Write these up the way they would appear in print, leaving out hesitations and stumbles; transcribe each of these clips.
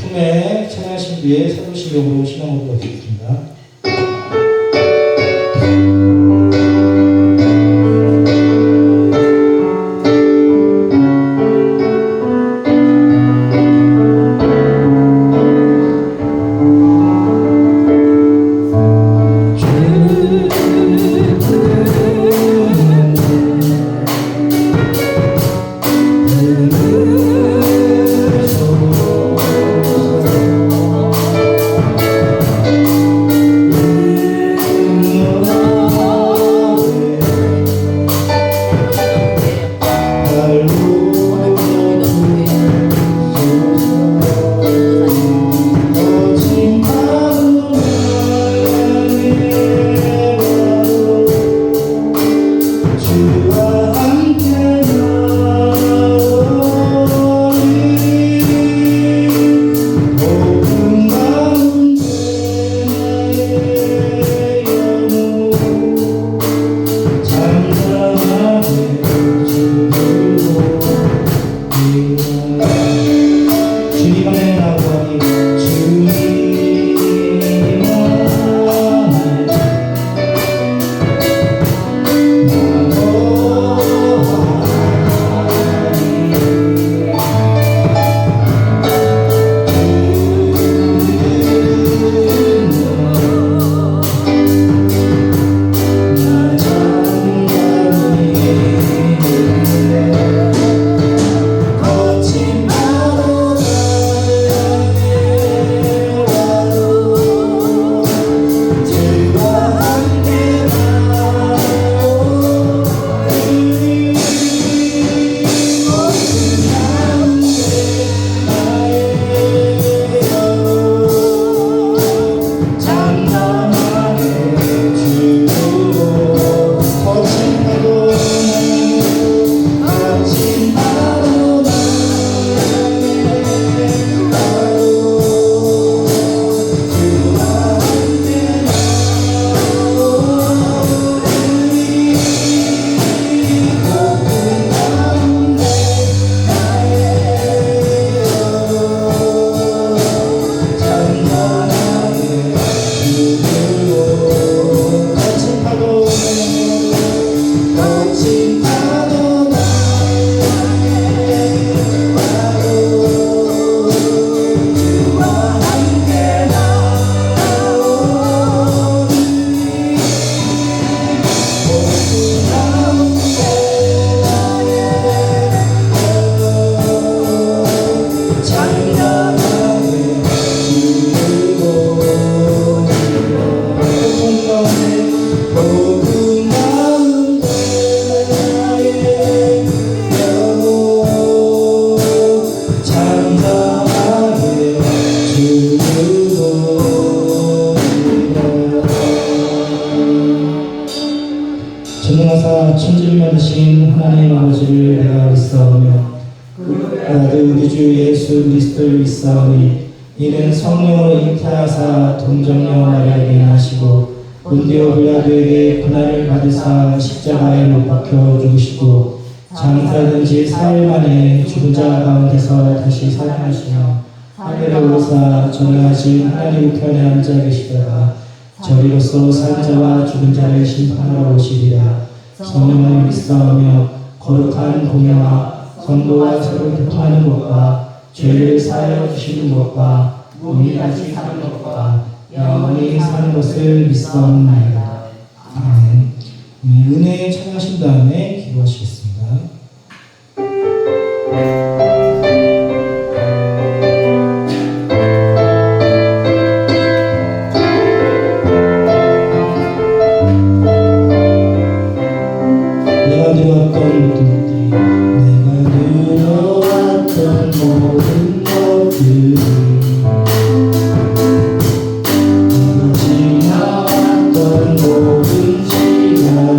품에 찬양하신 뒤에 사도신경으로 신앙을 드리겠습니다. 전능하사 천지를 하나님 아버지를 내가 믿사오며 그 아들 우리 주 예수 그리스도를 믿사오니 이는 성령으로 잉태하사 동정녀 마리아에게 나시고 본디오 빌라도에게 고난을 받으사 십자가에 못 박혀 죽으시고 장사된 지 사흘 만에 죽은 자 가운데서 다시 살아나시며 하늘에 오르사 전능하신 하나님 우편에 앉아 계시다가 저리로서 산 자와 죽은 자를 심판하러 오시리라. 성령을 믿사오며 거룩한 공예와 성도와 서로 교통하는 것과 죄를 사하여 주시는 것과 몸이 다시 사는 것과 영원히 사는 것을 믿사옵나이다. 아멘. 은혜에 찬양하신 다음에 기도하시겠습니다. 지나왔던 모든 시간을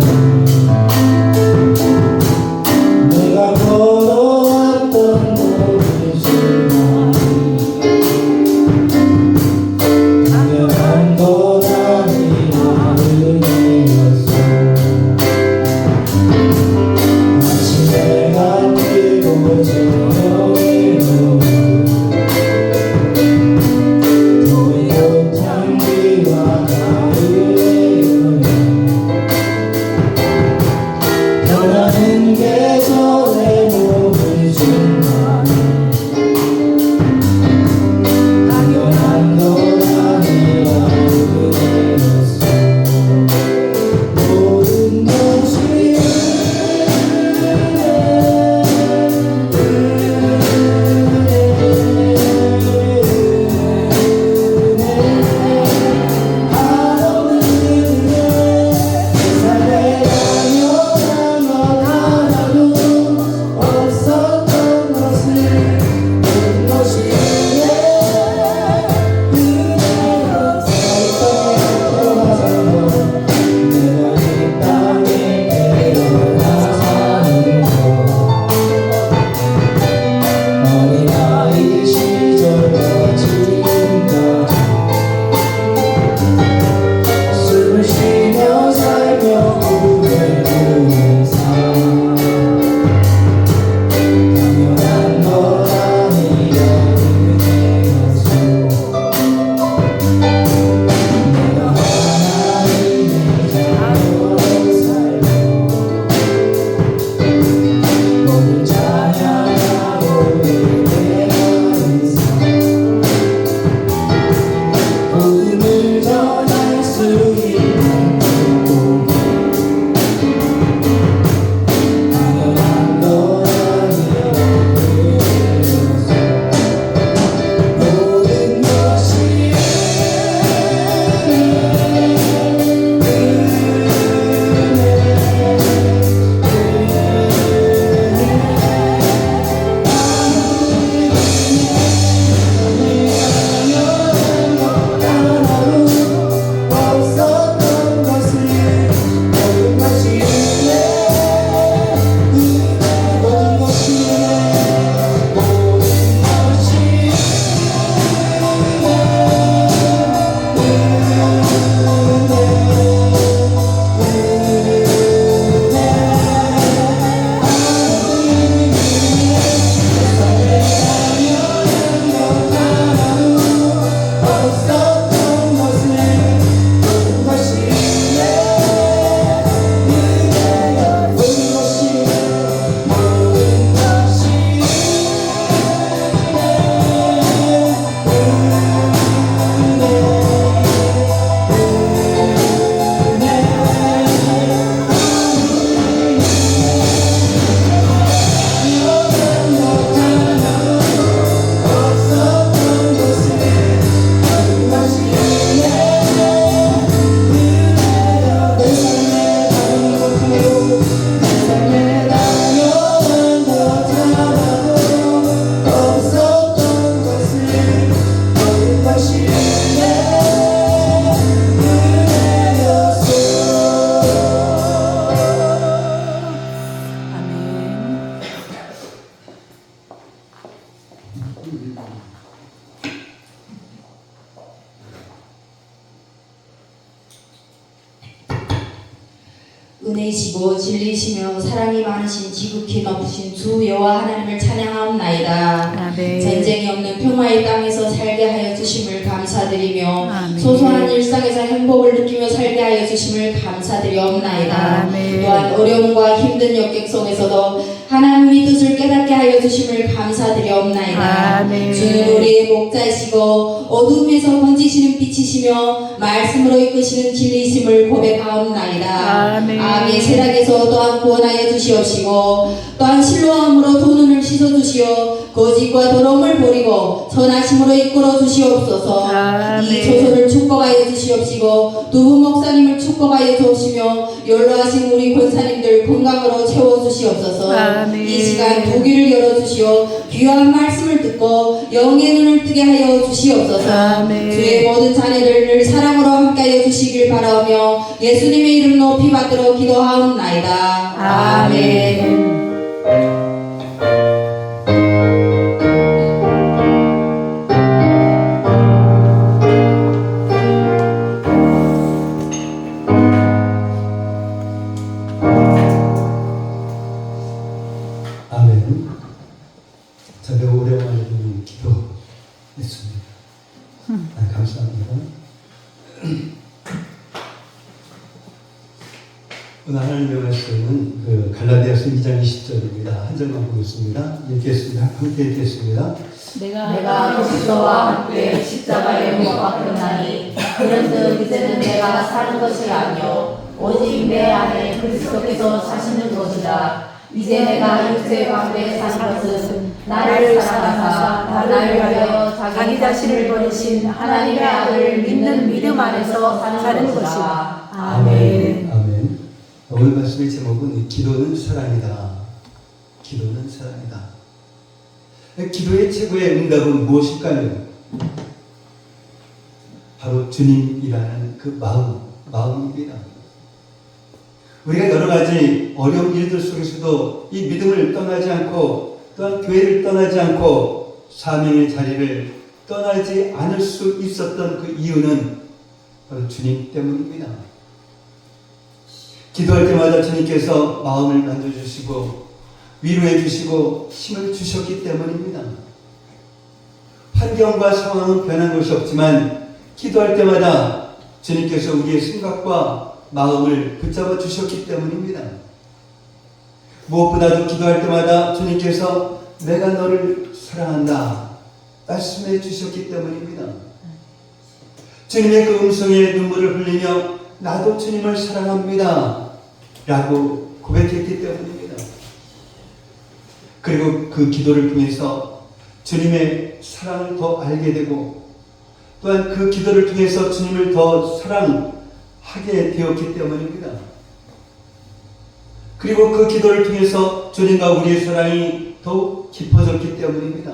은혜이시고 진리이시며 사랑이 많으신 지극히 높으신 주 여호와 하나님을 찬양하옵나이다. 아멘. 전쟁이 없는 평화의 땅에서 살게 하여 주심을 감사드리며 아멘. 소소한 일상에서 행복을 느끼며 살게 하여 주심을 감사드리옵나이다. 아멘. 또한 어려움과 힘든 역경 속에서도 하나님의 뜻을 깨닫게 하여 주심을 감사드리옵나이다. 아멘. 주는 우리의 목자이시고 어둠에서 번지시는 빛이시며 말씀으로 이끄시는 진리이심을 고백하옵나이다. 아멘. 악의 세락에서 또한 구원하여 주시옵시고 또한 실로함으로 두 눈을 씻어주시어 거짓과 더러움을 버리고 선하심으로 이끌어 주시옵소서. 아멘. 이 조선을 축복하여 주시옵시고 두부 목사님을 축복하여 주옵시며 연로하신 우리 권사님들 건강으로 채워주시옵소서. 아멘. 이 시간 두 귀를 열어주시어 귀한 말씀을 듣고 영의 눈을 뜨게 하여 주시옵소서. 아멘. 주의 모든 자녀를 늘 사랑으로 함께하여 주시길 바라오며 예수님의 이름 높이 받들어 기도하옵나이다. 아멘. 아멘. 저도 오랜만에 기도했습니다. 감사합니다. 오늘 하나님의 말씀은 그 갈라디아서 2장 20절입니다. 한 절만 보겠습니다. 읽겠습니다. 함께 읽겠습니다. 내가 그리스도와 함께 십자가에 못 박혔나니 그런즉 이제는 내가 사는 것이 아니요 오직 내 안에 그리스도께서 사시는 것이다. 이제 내가 육체의 가운데 사는 것은 나를 사랑하사 나를 위하여 자기 자신을 버리신 하나님의 아들을 믿는 믿음 안에서 사는 것이다. 아멘. 아멘. 오늘 말씀의 제목은 기도는 사랑이다. 기도는 사랑이다. 기도의 최고의 응답은 무엇일까요? 바로 주님이라는 그 마음입니다. 우리가 여러 가지 어려운 일들 속에서도 이 믿음을 떠나지 않고 또한 교회를 떠나지 않고 사명의 자리를 떠나지 않을 수 있었던 그 이유는 바로 주님 때문입니다. 기도할 때마다 주님께서 마음을 만져주시고 위로해 주시고 힘을 주셨기 때문입니다. 환경과 상황은 변한 것이 없지만 기도할 때마다 주님께서 우리의 생각과 마음을 붙잡아 주셨기 때문입니다. 무엇보다도 기도할 때마다 주님께서 내가 너를 사랑한다 말씀해 주셨기 때문입니다. 주님의 그 음성에 눈물을 흘리며 나도 주님을 사랑합니다 라고 고백했기 때문입니다. 그리고 그 기도를 통해서 주님의 사랑을 더 알게 되고 또한 그 기도를 통해서 주님을 더 사랑하게 되었기 때문입니다. 그리고 그 기도를 통해서 주님과 우리의 사랑이 더욱 깊어졌기 때문입니다.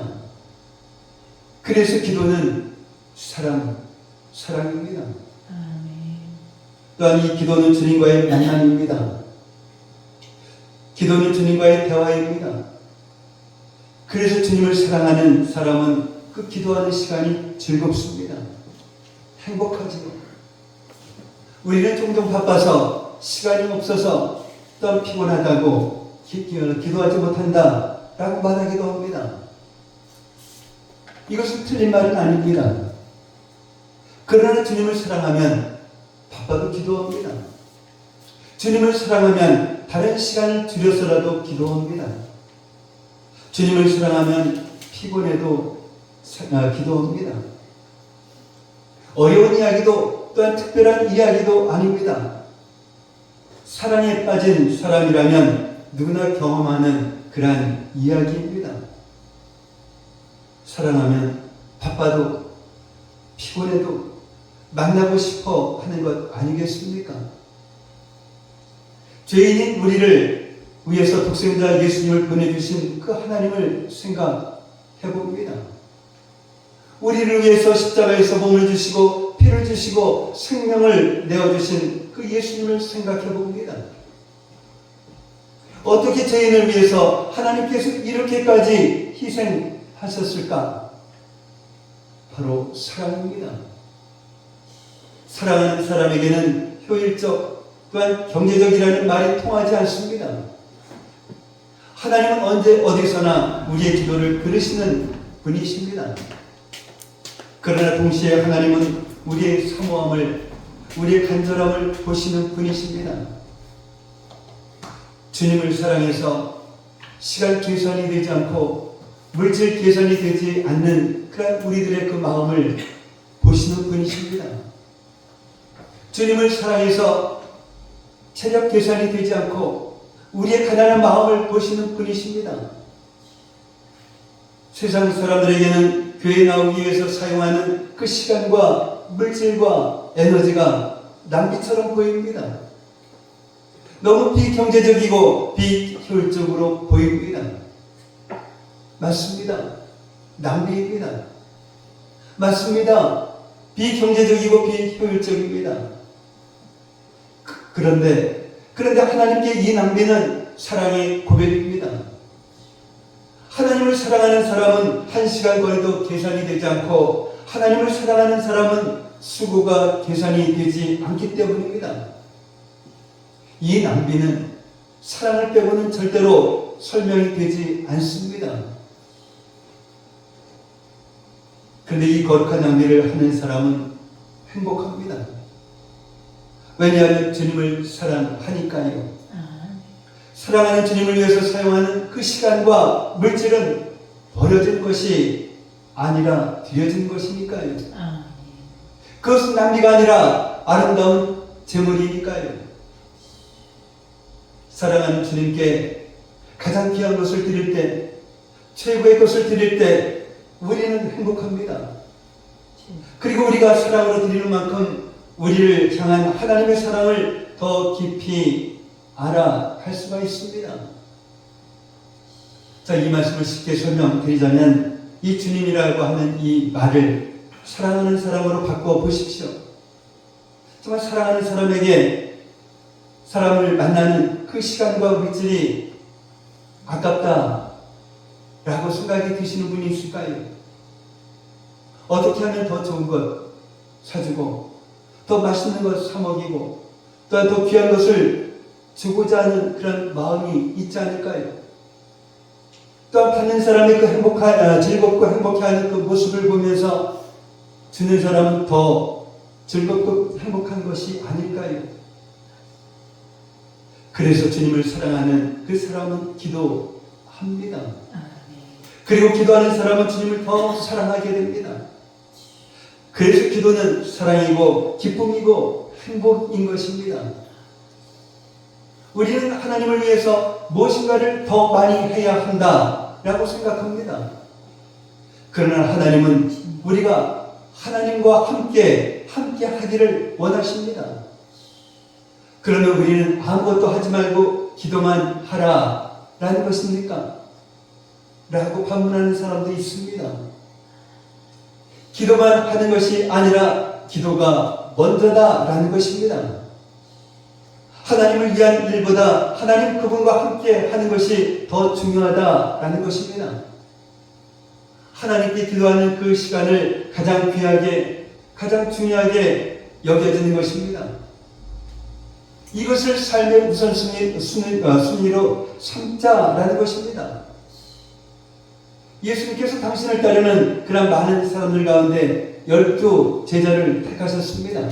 그래서 기도는 사랑입니다. 또한 이 기도는 주님과의 만남입니다. 기도는 주님과의 대화입니다. 그래서 주님을 사랑하는 사람은 그 기도하는 시간이 즐겁습니다. 행복하지요. 우리는 종종 바빠서 시간이 없어서 또한 피곤하다고 기도하지 못한다 라고 말하기도 합니다. 이것은 틀린 말은 아닙니다. 그러나 주님을 사랑하면 바빠도 기도합니다. 주님을 사랑하면 다른 시간을 줄여서라도 기도합니다. 주님을 사랑하면 피곤해도 기도합니다. 어려운 이야기도 또한 특별한 이야기도 아닙니다. 사랑에 빠진 사람이라면 누구나 경험하는 그러한 이야기입니다. 사랑하면 바빠도 피곤해도 만나고 싶어 하는 것 아니겠습니까? 죄인인 우리를 위해서 독생자 예수님을 보내주신 그 하나님을 생각해 봅니다. 우리를 위해서 십자가에서 몸을 주시고 피를 주시고 생명을 내어주신 그 예수님을 생각해 봅니다. 어떻게 죄인을 위해서 하나님께서 이렇게까지 희생하셨을까? 바로 사랑입니다. 사랑하는 사람에게는 효율적 또한 경제적이라는 말이 통하지 않습니다. 하나님은 언제 어디서나 우리의 기도를 들으시는 분이십니다. 그러나 동시에 하나님은 우리의 사모함을, 우리의 간절함을 보시는 분이십니다. 주님을 사랑해서 시간 계산이 되지 않고 물질 계산이 되지 않는 그런 우리들의 그 마음을 보시는 분이십니다. 주님을 사랑해서 체력 계산이 되지 않고 우리의 가난한 마음을 보시는 분이십니다. 세상 사람들에게는 교회에 나오기 위해서 사용하는 그 시간과 물질과 에너지가 낭비처럼 보입니다. 너무 비경제적이고 비효율적으로 보입니다. 맞습니다. 낭비입니다. 맞습니다. 비경제적이고 비효율적입니다. 그런데 하나님께 이 낭비는 사랑의 고백입니다. 하나님을 사랑하는 사람은 한 시간 거리도 계산이 되지 않고 하나님을 사랑하는 사람은 수고가 계산이 되지 않기 때문입니다. 이 낭비는 사랑을 빼고는 절대로 설명이 되지 않습니다. 그런데 이 거룩한 낭비를 하는 사람은 행복합니다. 왜냐하면 주님을 사랑하니까요. 사랑하는 주님을 위해서 사용하는 그 시간과 물질은 버려진 것이 아니라 드려진 것이니까요. 그것은 낭비가 아니라 아름다운 재물이니까요. 사랑하는 주님께 가장 귀한 것을 드릴 때, 최고의 것을 드릴 때 우리는 행복합니다. 그리고 우리가 사랑으로 드리는 만큼 우리를 향한 하나님의 사랑을 더 깊이 알아갈 수가 있습니다. 자, 이 말씀을 쉽게 설명드리자면 이 주님이라고 하는 이 말을 사랑하는 사람으로 바꿔 보십시오. 정말 사랑하는 사람에게 사람을 만나는 그 시간과 물질이 아깝다라고 생각이 드시는 분이 있을까요? 어떻게 하면 더 좋은 것 사주고 더 맛있는 것 사먹이고 또한 더 귀한 것을 주고자 하는 그런 마음이 있지 않을까요? 또한 받는 사람의 그 즐겁고 행복해하는 그 모습을 보면서 주는 사람은 더 즐겁고 행복한 것이 아닐까요? 그래서 주님을 사랑하는 그 사람은 기도합니다. 그리고 기도하는 사람은 주님을 더 사랑하게 됩니다. 그래서 기도는 사랑이고 기쁨이고 행복인 것입니다. 우리는 하나님을 위해서 무엇인가를 더 많이 해야 한다라고 생각합니다. 그러나 하나님은 우리가 하나님과 함께 하기를 원하십니다. 그러면 우리는 아무것도 하지 말고 기도만 하라라는 것입니까? 라고 반문하는 사람도 있습니다. 기도만 하는 것이 아니라 기도가 먼저다라는 것입니다. 하나님을 위한 일보다 하나님 그분과 함께 하는 것이 더 중요하다라는 것입니다. 하나님께 기도하는 그 시간을 가장 귀하게, 가장 중요하게 여겨지는 것입니다. 이것을 삶의 우선순위로 삼자라는 것입니다. 예수님께서 당신을 따르는 그런 많은 사람들 가운데 12 제자를 택하셨습니다.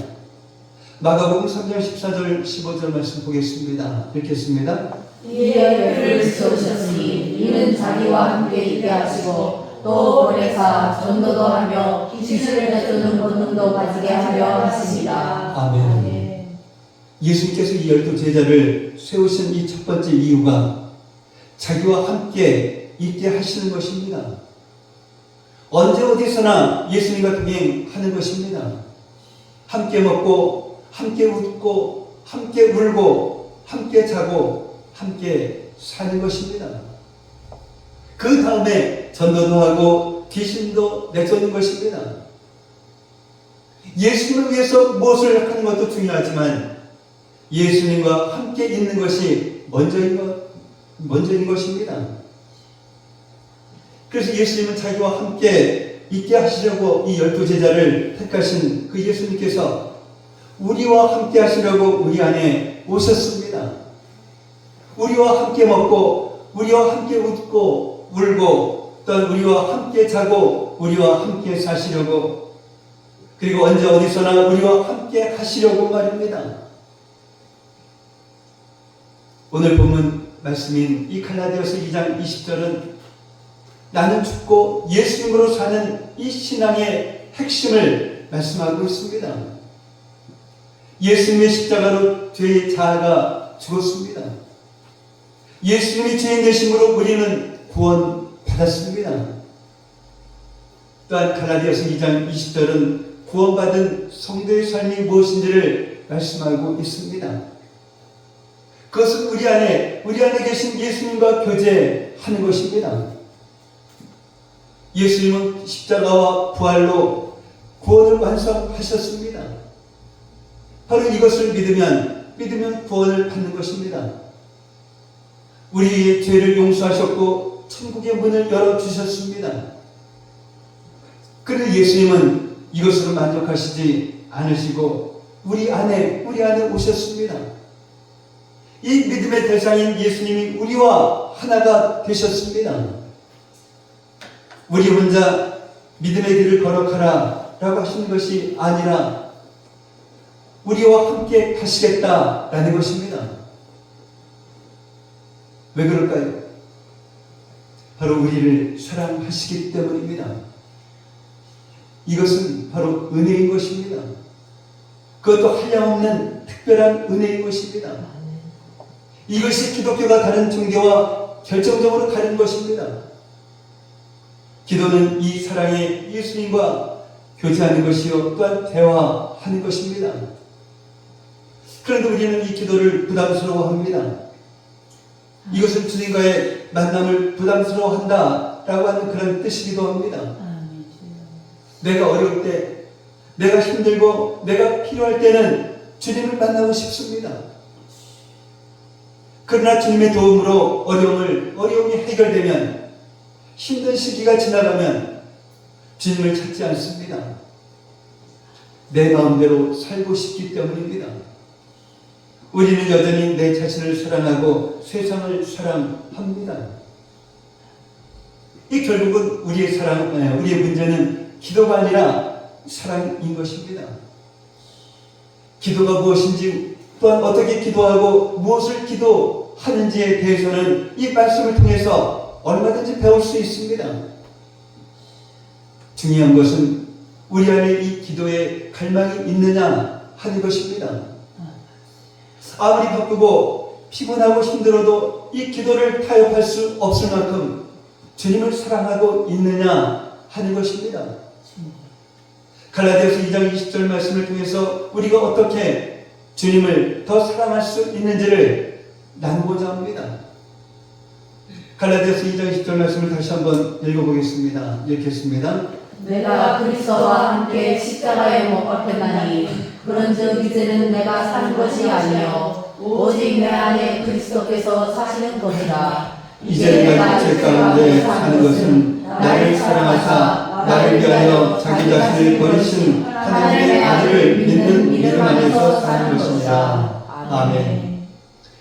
마가복음 3장 14절 15절 말씀 보겠습니다. 읽겠습니다. 이에 그를 세우셨으니 이는 자기와 함께 있게 하시고 또 보내사 전도도 하며 귀신을 내쫓는 본능도 가지게 하려 하십니다. 아멘. 예수님께서 이 12 제자를 세우신 이 첫 번째 이유가 자기와 함께 있게 하시는 것입니다. 언제 어디서나 예수님과 동행하는 것입니다. 함께 먹고 함께 웃고 함께 울고 함께 자고 함께 사는 것입니다. 그 다음에 전도도 하고 귀신도 내쫓는 것입니다. 예수님을 위해서 무엇을 하는 것도 중요하지만 예수님과 함께 있는 것이 먼저인 것입니다. 그래서 예수님은 자기와 함께 있게 하시려고 이 12 제자를 택하신 그 예수님께서 우리와 함께 하시려고 우리 안에 오셨습니다. 우리와 함께 먹고 우리와 함께 웃고 울고 또한 우리와 함께 자고 우리와 함께 사시려고 그리고 언제 어디서나 우리와 함께 하시려고 말입니다. 오늘 본문 말씀인 이 갈라디아서 2장 20절은 나는 죽고 예수님으로 사는 이 신앙의 핵심을 말씀하고 있습니다. 예수님의 십자가로 죄의 자아가 죽었습니다. 예수님이 죄인 되심으로 우리는 구원 받았습니다. 또한 갈라디아서 2장 20절은 구원받은 성도의 삶이 무엇인지를 말씀하고 있습니다. 그것은 우리 안에 계신 예수님과 교제하는 것입니다. 예수님은 십자가와 부활로 구원을 완성하셨습니다. 바로 이것을 믿으면 구원을 받는 것입니다. 우리의 죄를 용서하셨고 천국의 문을 열어주셨습니다. 그런데 예수님은 이것으로 만족하시지 않으시고 우리 안에 오셨습니다. 이 믿음의 대상인 예수님이 우리와 하나가 되셨습니다. 우리 혼자 믿음의 길을 걸어가라 라고 하시는 것이 아니라 우리와 함께 가시겠다라는 것입니다. 왜 그럴까요? 바로 우리를 사랑하시기 때문입니다. 이것은 바로 은혜인 것입니다. 그것도 한량없는 특별한 은혜인 것입니다. 이것이 기독교가 다른 종교와 결정적으로 다른 것입니다. 기도는 이 사랑의 예수님과 교제하는 것이요 또한 대화하는 것입니다. 그런데 우리는 이 기도를 부담스러워합니다. 이것은 주님과의 만남을 부담스러워한다 라고 하는 그런 뜻이기도 합니다. 내가 어려울 때, 내가 힘들고 내가 필요할 때는 주님을 만나고 싶습니다. 그러나 주님의 도움으로 어려움이 해결되면, 힘든 시기가 지나가면 주님을 찾지 않습니다. 내 마음대로 살고 싶기 때문입니다. 우리는 여전히 내 자신을 사랑하고 세상을 사랑합니다. 이 결국은 우리의 문제는 기도가 아니라 사랑인 것입니다. 기도가 무엇인지 또한 어떻게 기도하고 무엇을 기도하는지에 대해서는 이 말씀을 통해서 얼마든지 배울 수 있습니다. 중요한 것은 우리 안에 이 기도에 갈망이 있느냐 하는 것입니다. 아무리 바쁘고 피곤하고 힘들어도 이 기도를 타협할 수 없을 만큼 주님을 사랑하고 있느냐 하는 것입니다. 갈라디아서 2장 20절 말씀을 통해서 우리가 어떻게 주님을 더 사랑할 수 있는지를 나누고자 합니다. 갈라디아서 2장 20절 말씀을 다시 한번 읽어보겠습니다. 읽겠습니다. 내가 그리스도와 함께 십자가에 못 박혔나니 그런즉 이제는 내가 사는 것이 아니요 오직 내 안에 그리스도께서 사시는 것이라. 이제 내가 죄 가운데 사는 것은 나를 사랑하사 나를 위하여 자기 자신을 버리신 하나님의 아들을 믿는 믿음 안에서 사는 것입니다. 아멘.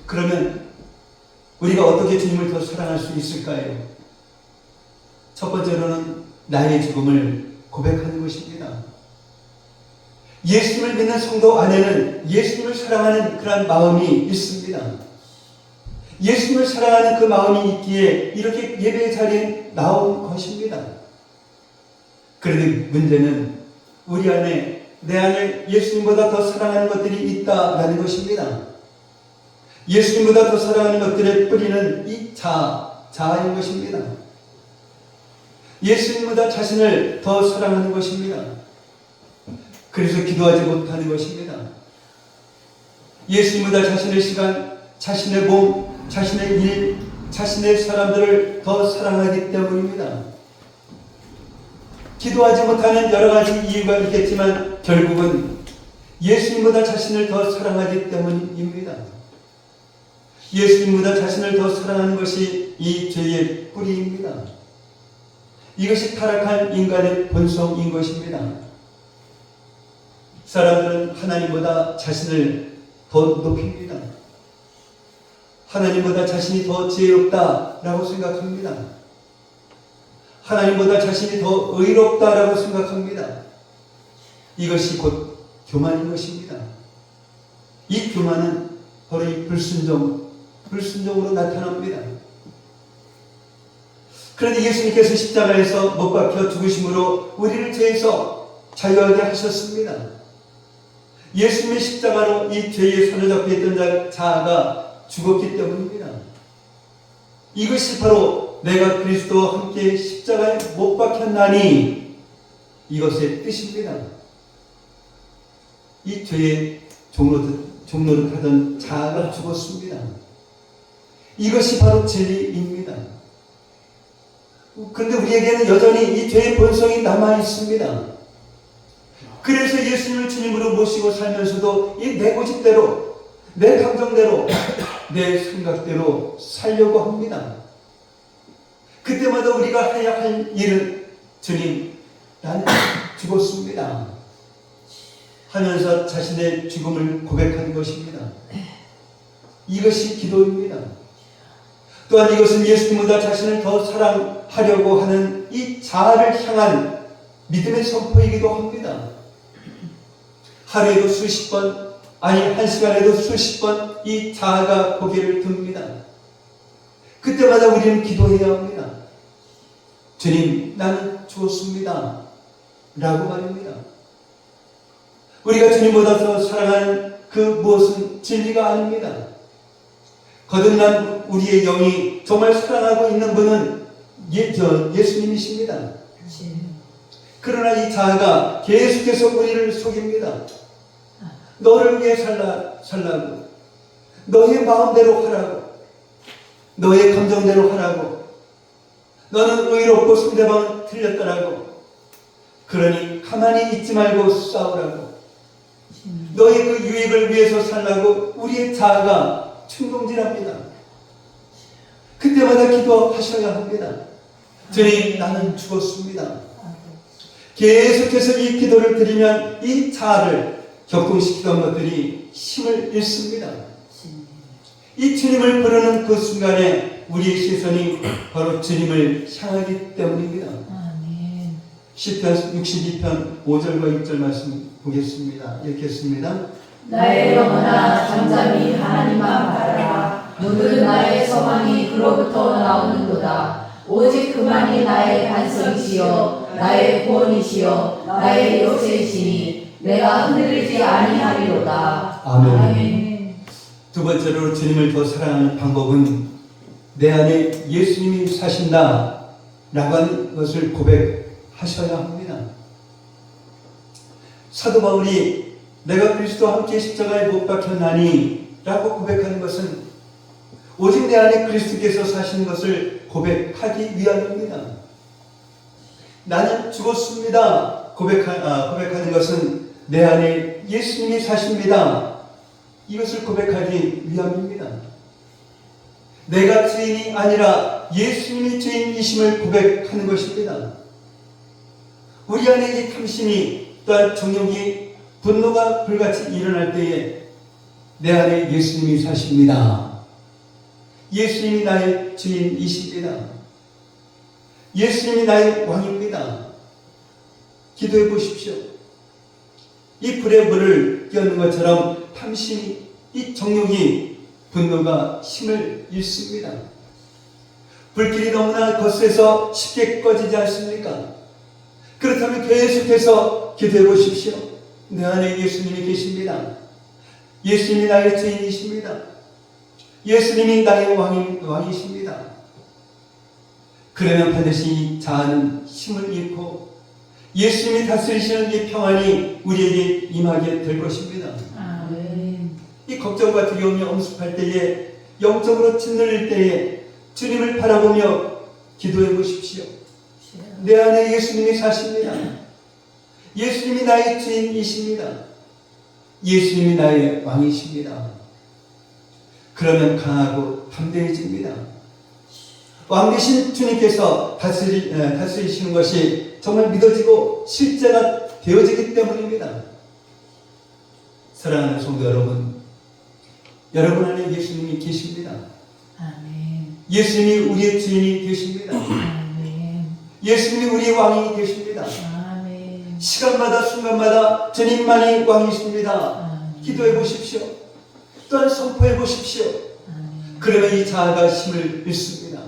그러면 우리가 어떻게 주님을 더 사랑할 수 있을까요? 첫 번째로는 나의 죽음을 고백하는 것입니다. 예수님을 믿는 성도 안에는 예수님을 사랑하는 그런 마음이 있습니다. 예수님을 사랑하는 그 마음이 있기에 이렇게 예배의 자리에 나온 것입니다. 그런데 문제는 우리 안에, 내 안에 예수님보다 더 사랑하는 것들이 있다라는 것입니다. 예수님보다 더 사랑하는 것들의 뿌리는 이 자아인 것입니다. 예수님보다 자신을 더 사랑하는 것입니다. 그래서 기도하지 못하는 것입니다. 예수님보다 자신의 시간, 자신의 몸, 자신의 일, 자신의 사람들을 더 사랑하기 때문입니다. 기도하지 못하는 여러 가지 이유가 있겠지만 결국은 예수님보다 자신을 더 사랑하기 때문입니다. 예수님보다 자신을 더 사랑하는 것이 이 죄의 뿌리입니다. 이것이 타락한 인간의 본성인 것입니다. 사람들은 하나님보다 자신을 더 높입니다. 하나님보다 자신이 더 지혜롭다라고 생각합니다. 하나님보다 자신이 더 의롭다라고 생각합니다. 이것이 곧 교만인 것입니다. 이 교만은 바로 이 불순종으로 나타납니다. 그런데 예수님께서 십자가에서 못 박혀 죽으심으로 우리를 죄에서 자유하게 하셨습니다. 예수님의 십자가로 이 죄에 사로잡혀 있던 자아가 죽었기 때문입니다. 이것이 바로 내가 그리스도와 함께 십자가에 못 박혔나니 이것의 뜻입니다. 이 죄의 종로를 하던 자아가 죽었습니다. 이것이 바로 진리입니다. 그런데 우리에게는 여전히 이 죄의 본성이 남아 있습니다. 그래서 예수님을 주님으로 모시고 살면서도 이 내 고집대로, 내 감정대로, 내 생각대로 살려고 합니다. 그때마다 우리가 해야 할 일은 주님, 난 죽었습니다 하면서 자신의 죽음을 고백하는 것입니다. 이것이 기도입니다. 또한 이것은 예수님보다 자신을 더 사랑하려고 하는 이 자아를 향한 믿음의 선포이기도 합니다. 하루에도 수십 번, 아니 한 시간에도 수십 번 이 자아가 고개를 듭니다. 그때마다 우리는 기도해야 합니다. 주님, 나는 죽었습니다 라고 말입니다. 우리가 주님보다 더 사랑하는 그 무엇은 진리가 아닙니다. 거듭난 우리의 영이 정말 사랑하고 있는 분은 예수님이십니다. 그러나 이 자아가 계속해서 우리를 속입니다. 너를 위해 살라고, 너의 마음대로 하라고, 너의 감정대로 하라고, 너는 의롭고 상대방은 틀렸더라고, 그러니 가만히 있지 말고 싸우라고, 너의 그 유익을 위해서 살라고 우리의 자아가 충동질합니다. 그때마다 기도하셔야 합니다. 주님, 나는 죽었습니다. 계속해서 이 기도를 드리면 이 자아를 격동시키던 것들이 힘을 잃습니다. 이 주님을 부르는 그 순간에 우리의 시선이 바로 주님을 향하기 때문입니다. 시편 62편 5절과 6절 말씀 보겠습니다. 읽겠습니다. 나의 영혼아 잠잠히 하나님만 바라라. 모든 나의 소망이 그로부터 나오는도다. 오직 그만이 나의 반석이시여 나의 구원이시여 나의 요새이시니 내가 흔들리지 아니하리로다. 아멘. 두 번째로 주님을 더 사랑하는 방법은 내 안에 예수님이 사신다 라고 하는 것을 고백하셔야 합니다. 사도 바울이 내가 그리스도와 함께 십자가에 못 박혔나니 라고 고백하는 것은 오직 내 안에 그리스도께서 사시는 것을 고백하기 위함입니다. 나는 죽었습니다 고백하는 것은 내 안에 예수님이 사십니다 이것을 고백하기 위함입니다. 내가 주인이 아니라 예수님이 주인이심을 고백하는 것입니다. 우리 안에 이 탐심이 또한 정욕이 분노가 불같이 일어날 때에 내 안에 예수님이 사십니다. 예수님이 나의 주인이십니다. 예수님이 나의 왕입니다. 기도해 보십시오. 이 불에 물을 끼얹는 것처럼 탐심이, 이 정욕이, 분노가 힘을 잃습니다. 불길이 너무나 거세서 쉽게 꺼지지 않습니까? 그렇다면 계속해서 기도해 보십시오. 내 안에 예수님이 계십니다. 예수님이 나의 주인이십니다. 예수님이 나의 왕이십니다. 그러면 반드시 이 자아는 힘을 잃고 예수님이 다스리시는 이 평안이 우리에게 임하게 될 것입니다. 이 걱정과 두려움이 엄습할 때에, 영적으로 짓눌릴 때에 주님을 바라보며 기도해 보십시오. 내 안에 예수님이 사십니다. 예수님이 나의 주인이십니다. 예수님이 나의 왕이십니다. 그러면 강하고 담대해집니다. 왕 되신 주님께서 다스리시는 것이 정말 믿어지고 실제가 되어지기 때문입니다. 사랑하는 성도 여러분, 여러분 안에 예수님이 계십니다. 아멘. 예수님이 우리의 주인이 계십니다. 아멘. 예수님이 우리의 왕이 계십니다. 아멘. 시간마다 순간마다 주님만이 왕이십니다. 아멘. 기도해 보십시오. 또한 선포해 보십시오. 아멘. 그러면 이 자아가 힘을 잃습니다.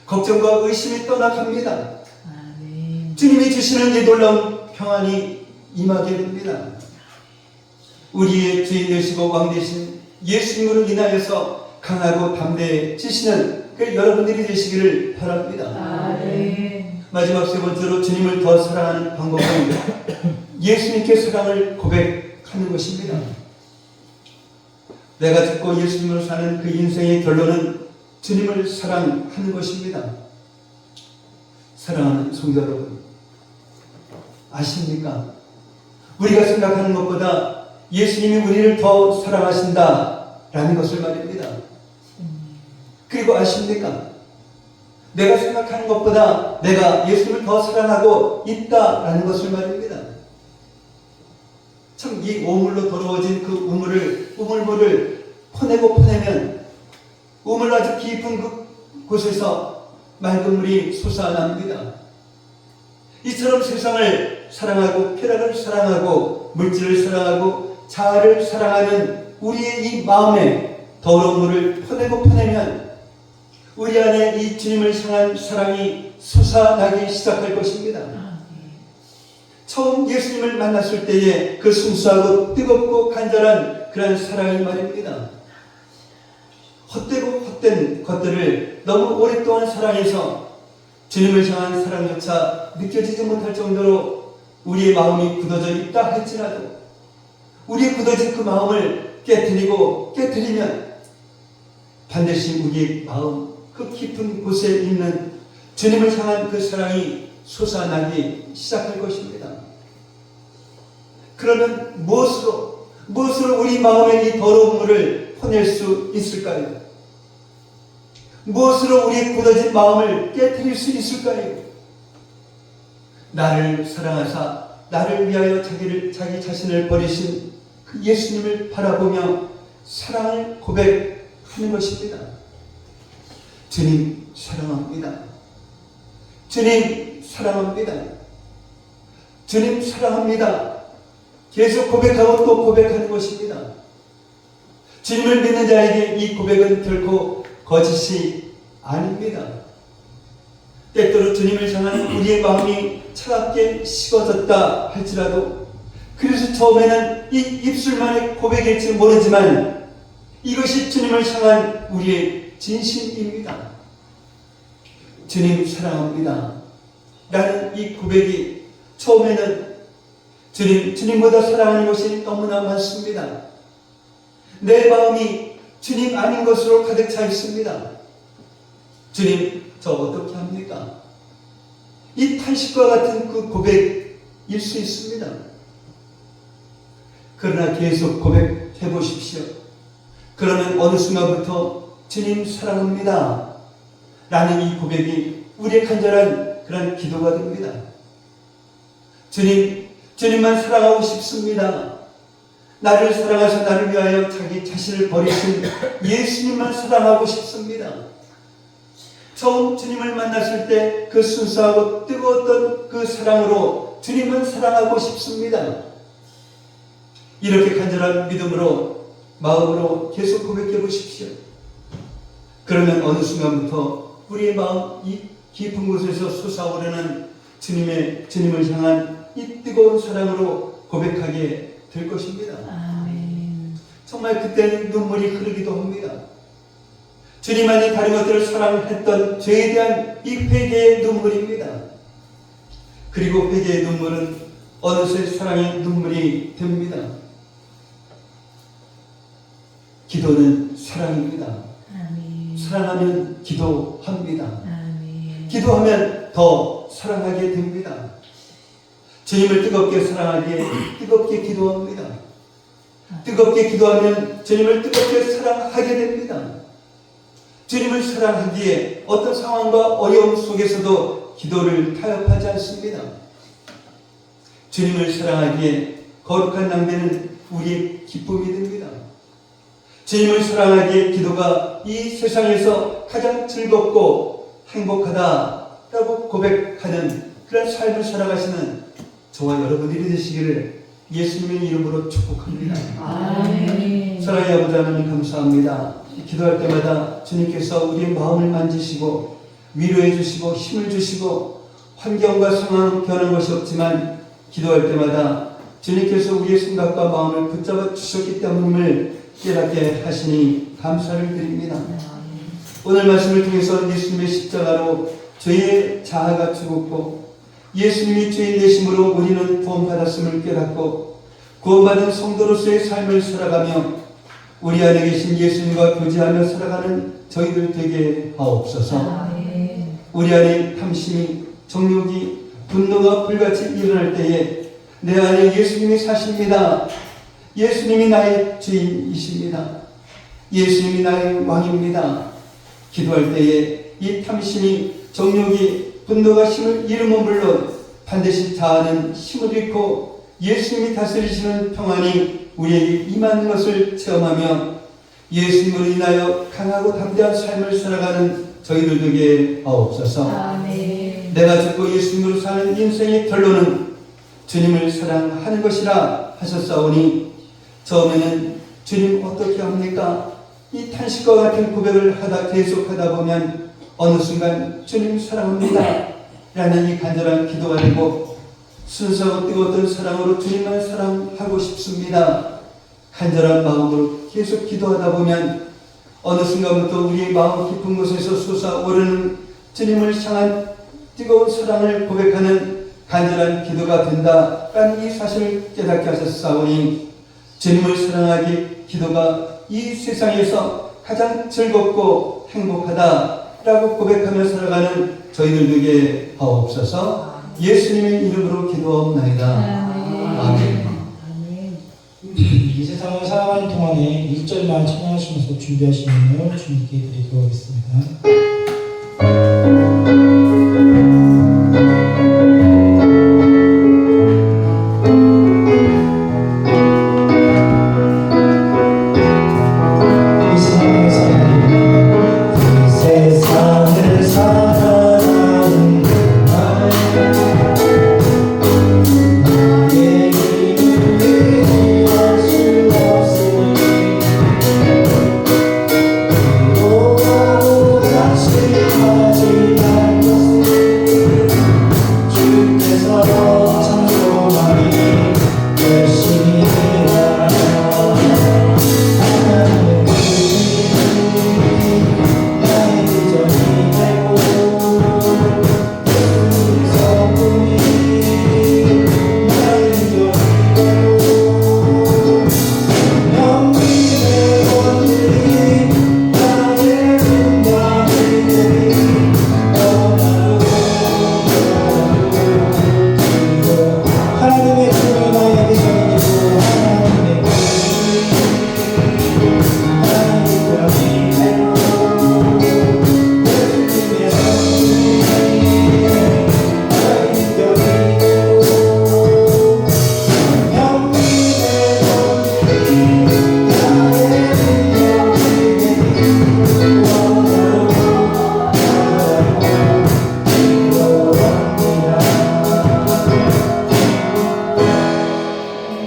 걱정과 의심이 떠나갑니다. 아멘. 주님이 주시는 이 놀라운 평안이 임하게 됩니다. 우리의 주인 되시고 왕 되신 예수님으로 인하여서 강하고 담대해지시는 그 여러분들이 되시기를 바랍니다. 아멘. 마지막 세 번째로 주님을 더 사랑하는 방법은 예수님께 사랑을 고백하는 것입니다. 내가 듣고 예수님으로 사는 그 인생의 결론은 주님을 사랑하는 것입니다. 사랑하는 성도 여러분, 아십니까? 우리가 생각하는 것보다 예수님이 우리를 더 사랑하신다라는 것을 말입니다. 그리고 아십니까? 내가 생각하는 것보다 내가 예수님을 더 사랑하고 있다라는 것을 말입니다. 참 이 오물로 더러워진 그 우물물을 퍼내면 우물 아주 깊은 곳에서 맑은 물이 솟아납니다. 이처럼 세상을 사랑하고 쾌락을 사랑하고 물질을 사랑하고 자아를 사랑하는 우리의 이 마음에 더러운 물을 퍼내면 우리 안에 이 주님을 향한 사랑이 솟아나기 시작할 것입니다. 처음 예수님을 만났을 때의 그 순수하고 뜨겁고 간절한 그런 사랑이 말입니다. 헛되고 헛된 것들을 너무 오랫동안 사랑해서 주님을 향한 사랑조차 느껴지지 못할 정도로 우리의 마음이 굳어져 있다 할지라도 우리의 굳어진 그 마음을 깨트리면 반드시 우리의 마음 그 깊은 곳에 있는 주님을 향한 그 사랑이 솟아나기 시작할 것입니다. 그러면 무엇으로 우리 마음의 이 더러운 물을 퍼낼 수 있을까요? 무엇으로 우리의 굳어진 마음을 깨트릴 수 있을까요? 나를 사랑하사 나를 위하여 자기 자신을 버리신 그 예수님을 바라보며 사랑을 고백하는 것입니다. 주님 사랑합니다. 주님 사랑합니다. 주님 사랑합니다. 계속 고백하고 또 고백하는 것입니다. 주님을 믿는 자에게 이 고백은 결코 거짓이 아닙니다. 때때로 주님을 향한 우리의 마음이 차갑게 식어졌다 할지라도 그래서 처음에는 이 입술만의 고백일지 모르지만 이것이 주님을 향한 우리의 진심입니다. 주님 사랑합니다. 라는 이 고백이 처음에는 주님보다 사랑하는 것이 너무나 많습니다. 내 마음이 주님 아닌 것으로 가득 차 있습니다. 주님, 저 어떻게 합니까? 이 탄식과 같은 그 고백일 수 있습니다. 그러나 계속 고백해 보십시오. 그러면 어느 순간부터 주님 사랑합니다. 라는 이 고백이 우리의 간절한 그런 기도가 됩니다. 주님만 사랑하고 싶습니다. 나를 사랑하셔 나를 위하여 자기 자신을 버리신 예수님만 사랑하고 싶습니다. 처음 주님을 만났을 때 그 순수하고 뜨거웠던 그 사랑으로 주님만 사랑하고 싶습니다. 이렇게 간절한 믿음으로 마음으로 계속 고백해 보십시오. 그러면 어느 순간부터 우리의 마음 이 깊은 곳에서 솟아오르는 주님을 향한 이 뜨거운 사랑으로 고백하게 될 것입니다. 아멘. 정말 그때는 눈물이 흐르기도 합니다. 주님만이 다른 것들을 사랑했던 죄에 대한 이 회개의 눈물입니다. 그리고 회개의 눈물은 어느새 사랑의 눈물이 됩니다. 기도는 사랑입니다. 아멘. 사랑하면 기도합니다. 아멘. 기도하면 더 사랑하게 됩니다. 주님을 뜨겁게 사랑하기에 뜨겁게 기도합니다. 뜨겁게 기도하면 주님을 뜨겁게 사랑하게 됩니다. 주님을 사랑하기에 어떤 상황과 어려움 속에서도 기도를 타협하지 않습니다. 주님을 사랑하기에 거룩한 낭비는 우리의 기쁨이 됩니다. 주님을 사랑하기에 기도가 이 세상에서 가장 즐겁고 행복하다라고 고백하는 그런 삶을 살아가시는 저와 여러분들이 되시기를 예수님의 이름으로 축복합니다. 아멘. 사랑의 아버지 하나님 감사합니다. 기도할 때마다 주님께서 우리의 마음을 만지시고 위로해 주시고 힘을 주시고 환경과 상황 변한 것이 없지만 기도할 때마다 주님께서 우리의 생각과 마음을 붙잡아 주셨기 때문임을 깨닫게 하시니 감사를 드립니다. 오늘 말씀을 통해서 예수님의 십자가로 죄의 자아가 죽었고 예수님이 죄인 되심으로 우리는 구원받았음을 깨닫고 구원받은 성도로서의 삶을 살아가며 우리 안에 계신 예수님과 교제하며 살아가는 저희들 되게 하옵소서. 우리 안에 탐심이 정욕이 분노가 불같이 일어날 때에 내 안에 예수님이 사십니다. 예수님이 나의 주인이십니다. 예수님이 나의 왕입니다. 기도할 때에 이 탐심이 정욕이 분노가 힘을 잃으면 물론 반드시 자아는 힘을 잃고 예수님이 다스리시는 평안이 우리에게 임하는 것을 체험하며 예수님으로 인하여 강하고 담대한 삶을 살아가는 저희들 되게 하옵소서. 아멘. 내가 죽고 예수님으로 사는 인생의 결론은 주님을 사랑하는 것이라 하셨사오니 처음에는 주님 어떻게 합니까? 이 탄식과 같은 고백을 계속하다 보면 어느 순간 주님 사랑합니다 라는 이 간절한 기도가 되고 순수하고 뜨거웠던 사랑으로 주님만 사랑하고 싶습니다. 간절한 마음으로 계속 기도하다 보면 어느 순간부터 우리의 마음 깊은 곳에서 솟아오르는 주님을 향한 뜨거운 사랑을 고백하는 간절한 기도가 된다라는 이 사실을 깨닫게 하셨사오니 주님을 사랑하기 기도가 이 세상에서 가장 즐겁고 행복하다라고 고백하며 살아가는 저희들 되게 하옵소서. 예수님의 이름으로 기도하옵나이다. 아멘. 이 세상을 살아가는 동안에 1절만 찬양하시면서 준비하신 음을 주님께 드리도록 하겠습니다.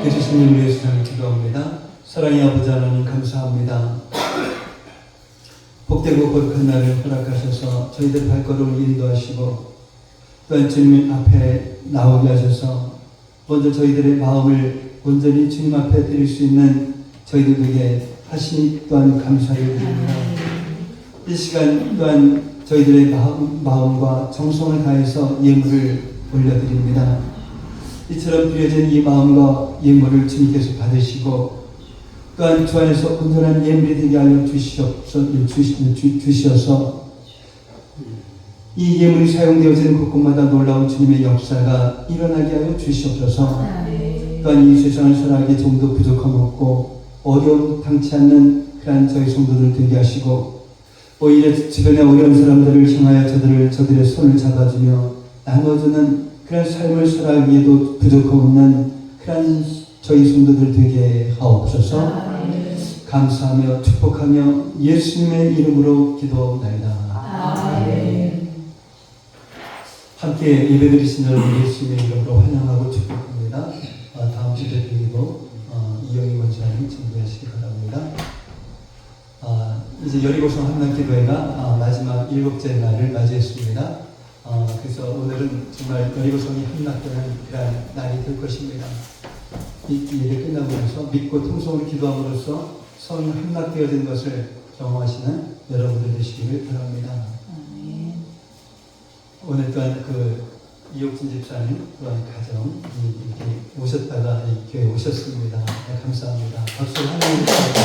예수님을 위해서 저는 기도합니다. 사랑의 아버지 하나님 감사합니다. 복되고 거룩한 날을 허락하셔서 저희들 발걸음을 인도하시고 또한 주님 앞에 나오게 하셔서 먼저 저희들의 마음을 온전히 주님 앞에 드릴 수 있는 저희들에게 하시니 또한 감사를 드립니다. 이 시간 또한 저희들의 마음과 정성을 다해서 예물을 올려드립니다. 이처럼 드려진 이 마음과 예물을 주님께서 받으시고 또한 주 안에서 온전한 예물이 되게 하여 주시어서 이 예물이 사용되어지는 곳곳마다 놀라운 주님의 역사가 일어나게 하여 주시옵소서. 또한 이 세상을 살아가기 좀 더 부족함 없고 어려움 당치 않는 그러한 저희 성도들 되게 하시고 오히려 주변의 어려운 사람들을 향하여 저들의 손을 잡아주며 나눠주는 그런 삶을 살아가기에도 부족함 없는 그런 저희 성도들 되게 하옵소서. 아멘. 감사하며 축복하며 예수님의 이름으로 기도하옵나이다. 아멘. 함께 예배드리신 여러분 예수님의 이름으로 환영하고 축복합니다. 다음 주도 드리고 이영희 원장님 준비하시기 바랍니다. 이제 여리고성 한낮기도회가 마지막 7째 날을 맞이했습니다. 그래서 오늘은 정말 여리고성이 한낮되는 그런 날이 될 것입니다. 이 예배 끝나고 나서 믿고 통성으로 기도함으로써 성이 한낮되어진 것을 경험하시는 여러분들 되시기를 바랍니다. 오늘 또한 이옥진 집사님 또한 가정 이렇게 오셨다가 이 교회에 오셨습니다. 네, 감사합니다. 박수를 환영해 주시기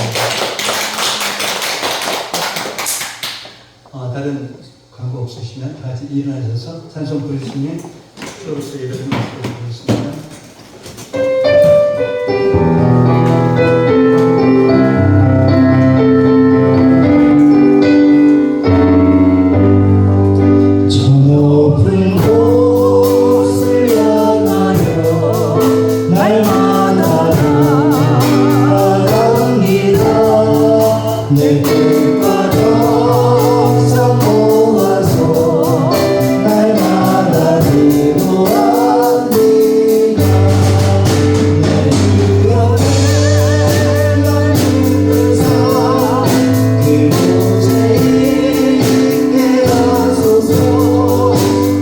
다른 광고 없으시면 다 같이 일어나셔서 찬송 부르시면 서로서 예배를 드리겠습니다. 저 높은 곳을 향하여 날마다 나아갑니다. 내 뜻과 정성 모아서 날마다 기도합니다. 내 주여 내가 죽는 삶 그곳에 있게 하소서.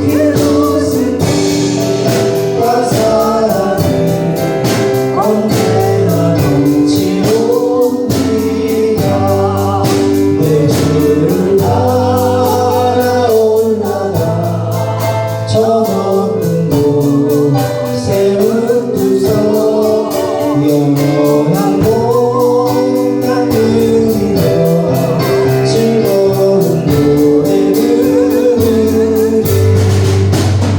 그곳은 빛과 사랑이 언제나 넘치옵니다. 내 주를 따라 올라가 저 높은 곳에 흩두서 영원한 공간 누리며 즐거운 노래 부르리.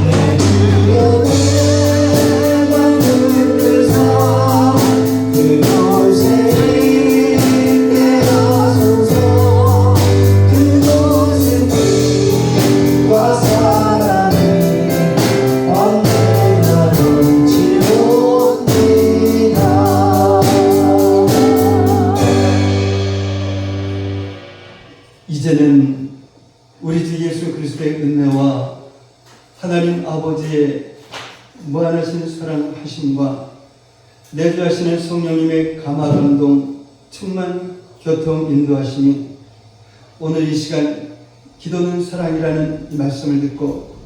내 주여 내가 죽는 삶 그곳에 있게 하소서. 그곳은 빛과 사랑이 언제나 넘치옵니다. 이제는 우리 주 예수 그리스도의 은혜와 하나님 아버지의 무한하신 사랑하심과 내주하시는 성령님의 감화 감동 충만 교통 인도하심이 오늘 이 시간 기도는 사랑이라는 이 말씀을 듣고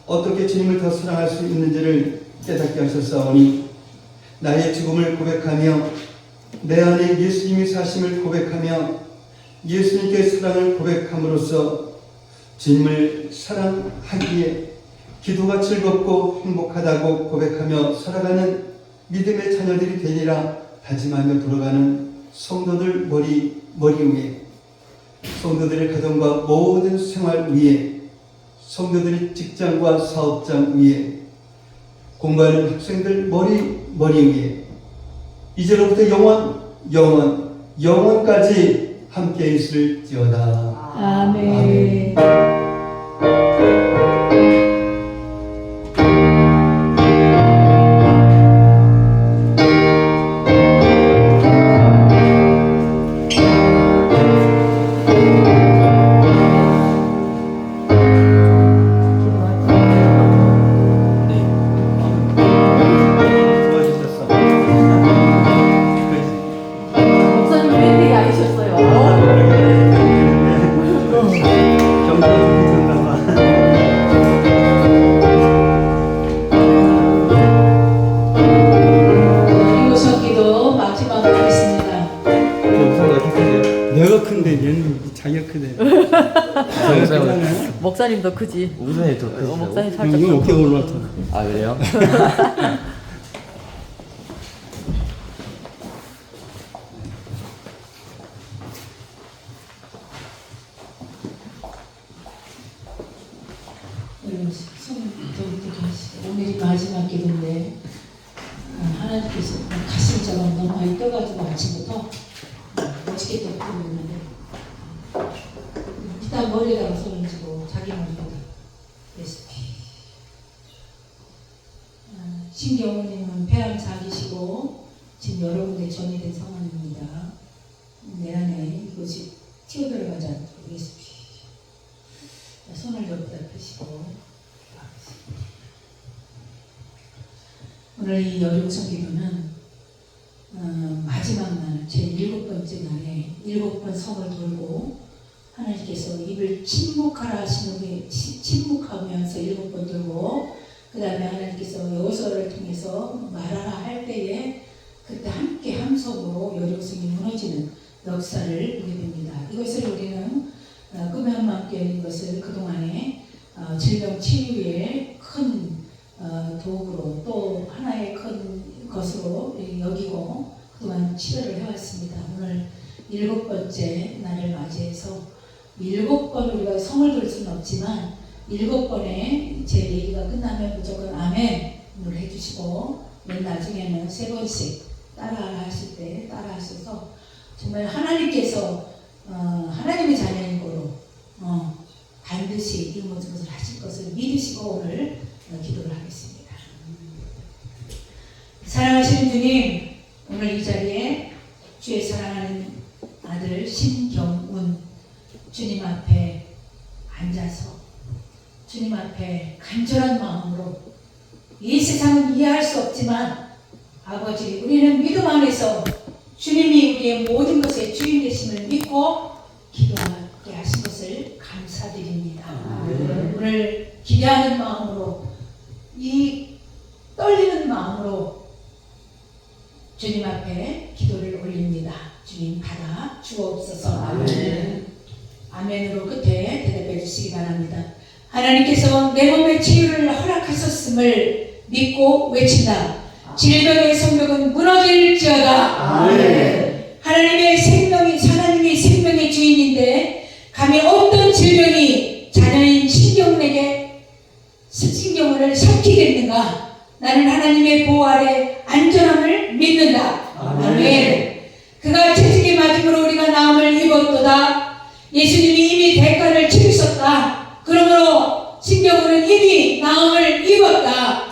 어떻게 주님을 더 사랑할 수 있는지를 깨닫게 하셨사오니 나의 죽음을 고백하며 내 안에 예수님이 사심을 고백하며 예수님께 사랑을 고백함으로써 주님을 사랑하기에 기도가 즐겁고 행복하다고 고백하며 살아가는 믿음의 자녀들이 되리라 다짐하며 돌아가는 성도들 머리 위에 성도들의 가정과 모든 생활 위에 성도들의 직장과 사업장 위에 공부하는 학생들 머리 위에 이제로부터 영원까지 함께 있을지어다. 아멘. 도와주셨어. 목사님 웬일이 아니셨어요? 여리고성 기도 마지막으로 하겠습니다. 내가 큰데 얘는 자기가 크대. 목사님도 크지. 우선이 더 크시죠? 목사님 살짝 이거 어깨가 올라왔다. 아 그래요? 여러분 손좀 하시고 오늘이 마지막 기도인데 하나님께서 가슴처럼 너무 많이 떠가지고 아침부터 멋지게 또 부르고 있는데 일단 머리에다가 손을 쥐고 자기 머리에다 레시피 신경원님은 폐암 잘 계시고 지금 여러 군데 전이된 상황입니다. 내란에 이것이 튀어들어가지 않도록 해주십시오. 손을 옆에다 펴시고 오늘 이 여룡성 기도는 마지막 날 제 7번째 날에 7번 성을 돌고 하나님께서 입을 침묵하라 하시는 게 침묵하면서 7번 돌고 그 다음에 하나님께서 여호수아를 통해서 말하라 할 때에 그때 함께 함성으로 여룡성이 무너지는 역사를 보게 됩니다. 이것을 우리는 꿈의 한마음교회인 것을 그동안에 질병 치유의 큰 도구로 또 하나의 큰 것으로 여기고 그동안 치료를 해왔습니다. 오늘 7번째 날을 맞이해서 7번 우리가 성을 돌 수는 없지만 7번에 제 얘기가 끝나면 무조건 아멘을 해주시고 맨 나중에는 3번씩 따라 하실 때 따라 하셔서 정말 하나님께서 하나님의 자녀인 거로 반드시 이 모든 것을 하실 것을 믿으시고 오늘 기도를 하겠습니다. 사랑하시는 주님, 오늘 이 자리에 주의 사랑하는 아들 신경운 주님 앞에 앉아서 주님 앞에 간절한 마음으로 이 세상은 이해할 수 없지만 아버지 우리는 믿음 안에서 주님이 우리의 모든 것의 주인 되심을 믿고 기도하게 하신 것을 감사드립니다. 오늘 기대하는 마음으로 이 떨리는 마음으로 주님 앞에 기도를 올립니다. 주님 받아 주옵소서. 아멘. 아멘으로 끝에 대답해 주시기 바랍니다. 하나님께서 내 몸의 치유를 허락하셨음을 믿고 외친다. 질병의 성벽은 무너질지어다. 아멘. 하나님의 생명의 주인인데 감히 어떤 질병이 자녀인 신경을 삼키겠는가? 나는 하나님의 보호 아래 안전함을 믿는다. 아멘. 그가 채찍에 맞음으로 우리가 나음을 입었도다. 예수님이 이미 대가를 치르셨다. 그러므로 신경은 이미 나음을 입었다.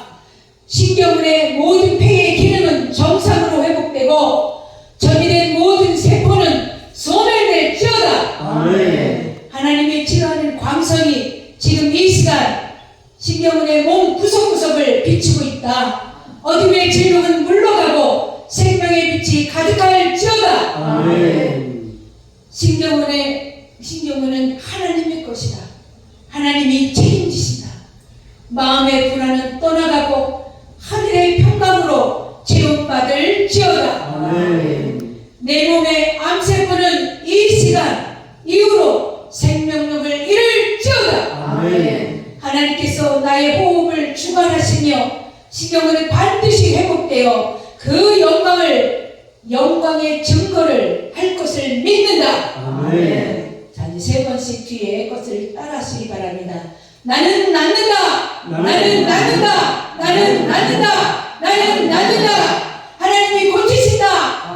신경의 모든 폐의 기능은 정상으로 회복되고 전이된 모든 세포는 소멸될지어다. 아멘. 하나님의 치료하는 광선이 지금 이 시간 신경의 몸 구석구석을 비추고 있다. 어둠의 질병은 물러가고 생명의 빛이 가득할지어다. 아멘. 신경은 하나님의 것이다. 하나님이 책임지신다. 마음의 불안은 떠나가고 하늘의 평강으로 치료받을지어다. 아멘. 내 몸의 암세포는 이 시간 이후로 생명력을 잃을지어다. 아멘. 하나님께서 나의 호흡을 주관하시며 신경은 반드시 회복되어 그 영광의 증거를 할 것을 믿는다. 아멘. 자, 이제 3번씩 뒤에 것을 따라하시기 바랍니다. 나는 낫는다. 나는 낫는다. 나는 낫는다. 나는 낫는다. 하나님이 고치신다.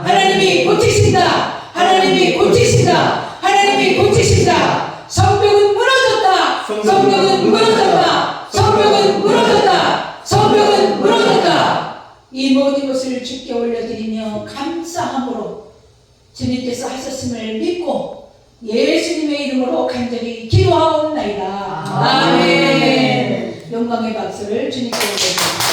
하나님이 고치신다. 하나님이 고치신다. 하나님이 고치신다. 성벽은 무너졌다. 성벽은 무너졌다. 성벽은 무너졌다. 성벽은 무너졌다. 이 모든 것을 주께 올려드리며 감사함으로 주님께서 하셨음을 믿고 예수님의 이름으로 간절히 기도하옵나이다. 아멘. 영광의 박수를 주님께 올려드립니다.